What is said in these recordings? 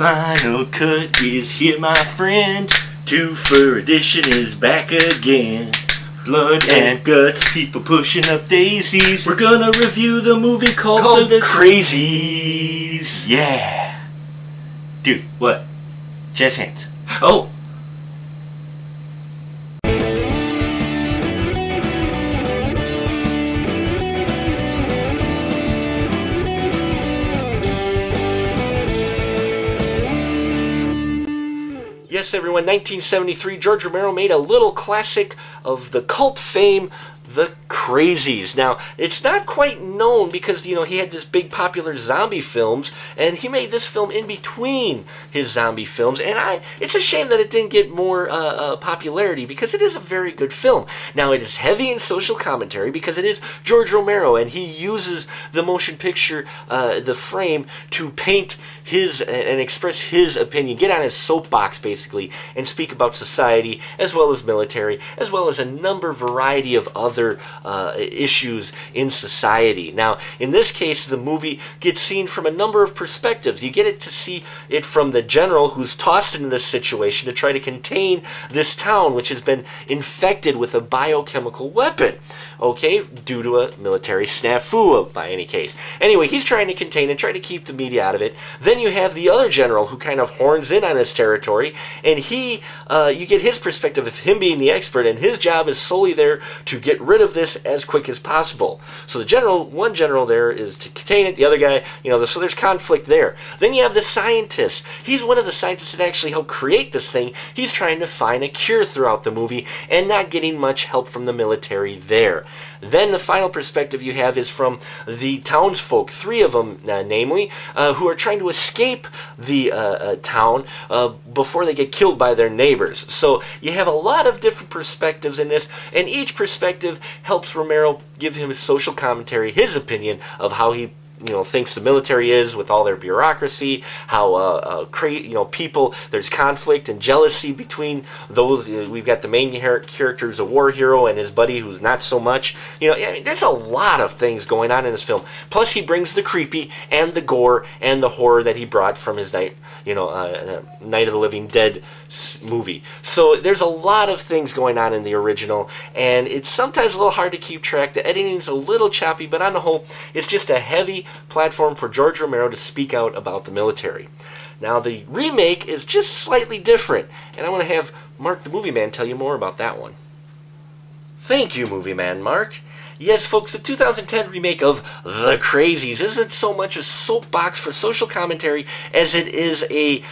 final cut is here, my friend. 2 for edition is back again. Blood and guts, people pushing up daisies. We're gonna review the movie called The Crazies. Yeah. Dude, what? Jazz hands. Oh! Yes, everyone, 1973, George Romero made a little classic of the cult fame, The Crazies. Now, it's not quite known because, you know, he had this big popular zombie films, and he made this film in between his zombie films, and it's a shame that it didn't get more popularity because it is a very good film. Now, it is heavy in social commentary because it is George Romero, and he uses the motion picture, the frame, to paint his and express his opinion, get on his soapbox basically, and speak about society as well as military, as well as a variety of other issues in society. Now, in this case, the movie gets seen from a number of perspectives. You get it to see it from the general who's tossed into this situation to try to contain this town, which has been infected with a biochemical weapon, okay, due to a military snafu by any case. Anyway, he's trying to contain and try to keep the media out of it. Then you have the other general who kind of horns in on his territory, and you get his perspective of him being the expert, and his job is solely there to get rid of this as quick as possible. So the general, one general there is to contain it, the other guy, you know, so there's conflict there. Then you have the scientist. He's one of the scientists that actually helped create this thing. He's trying to find a cure throughout the movie and not getting much help from the military there. Then the final perspective you have is from the townsfolk, 3 of them namely, who are trying to escape the town before they get killed by their neighbors. So you have a lot of different perspectives in this, and each perspective helps Romero give him his social commentary, his opinion of how he thinks the military is with all their bureaucracy, how people, there's conflict and jealousy between those. We've got the main character who's a war hero and his buddy who's not so much. I mean, there's a lot of things going on in this film. Plus, he brings the creepy and the gore and the horror that he brought from his Night of the Living Dead movie. So there's a lot of things going on in the original, and it's sometimes a little hard to keep track. The editing's a little choppy, but on the whole, it's just a heavy platform for George Romero to speak out about the military. Now, the remake is just slightly different, and I want to have Mark the Movie Man tell you more about that one. Thank you, Movie Man Mark. Yes, folks, the 2010 remake of The Crazies isn't so much a soapbox for social commentary as it is a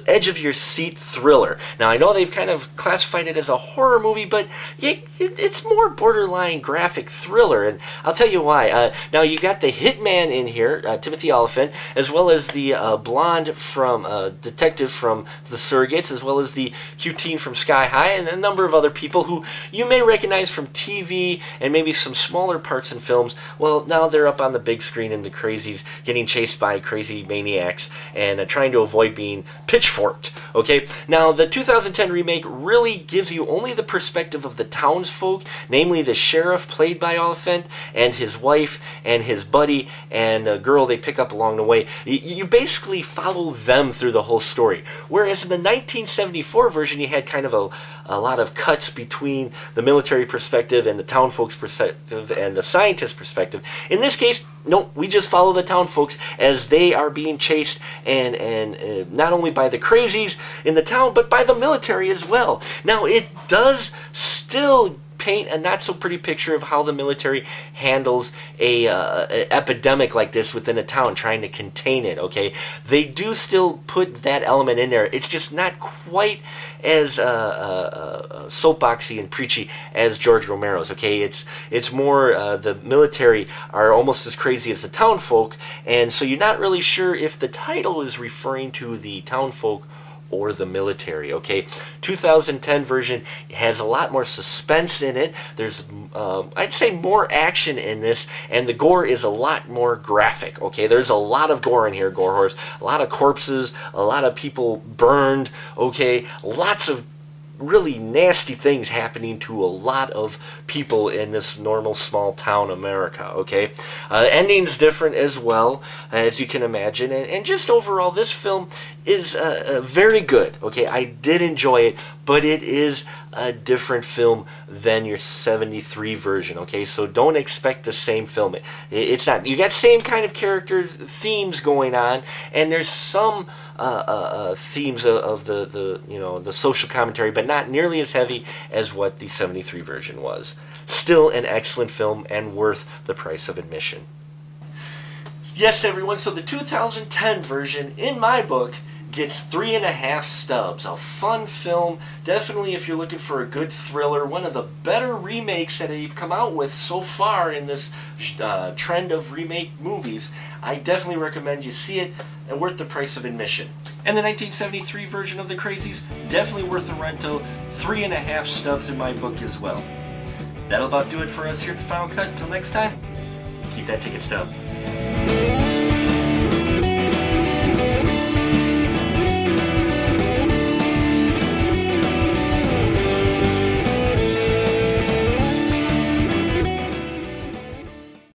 edge-of-your-seat thriller. Now, I know they've kind of classified it as a horror movie, but it's more borderline graphic thriller, and I'll tell you why. Now, you got the hitman in here, Timothy Olyphant, as well as the blonde detective from The Surrogates, as well as the cute teen from Sky High, and a number of other people who you may recognize from TV and maybe some smaller parts in films. Well, now they're up on the big screen in The Crazies, getting chased by crazy maniacs and trying to avoid being pitchforked. Okay, now the 2010 remake really gives you only the perspective of the townsfolk, namely the sheriff played by Olyphant and his wife and his buddy and a girl they pick up along the way. You basically follow them through the whole story. Whereas in the 1974 version, you had kind of a lot of cuts between the military perspective and the townfolk's perspective and the scientist perspective. In this case, no, we just follow the townfolks as they are being chased and not only by the crazies in the town, but by the military as well. Now, it does still paint a not so pretty picture of how the military handles a epidemic like this within a town, trying to contain it. Okay, they do still put that element in there. It's just not quite as soapboxy and preachy as George Romero's. Okay, it's more the military are almost as crazy as the townfolk, and so you're not really sure if the title is referring to the townfolk or the military. Okay, 2010 version has a lot more suspense in it. There's I'd say more action in this, and the gore is a lot more graphic. Okay, there's a lot of gore in here, gore horse, a lot of corpses, a lot of people burned. Okay, lots of really nasty things happening to a lot of people in this normal small town America, okay? Ending's different as well, as you can imagine, and just overall, this film is very good. Okay, I did enjoy it, but it is a different film than your 73 version. Okay, so don't expect the same film. It's not. You got same kind of characters, themes going on, and there's some themes of the you know, the social commentary, but not nearly as heavy as what the 73 version was. Still an excellent film and worth the price of admission. Yes, everyone, so the 2010 version, in my book, gets 3.5 stubs. A fun film, definitely if you're looking for a good thriller, one of the better remakes that they've come out with so far in this trend of remake movies. I definitely recommend you see it, and worth the price of admission. And the 1973 version of The Crazies, definitely worth the rental, 3.5 stubs in my book as well. That'll about do it for us here at The Final Cut. Until next time, keep that ticket stub.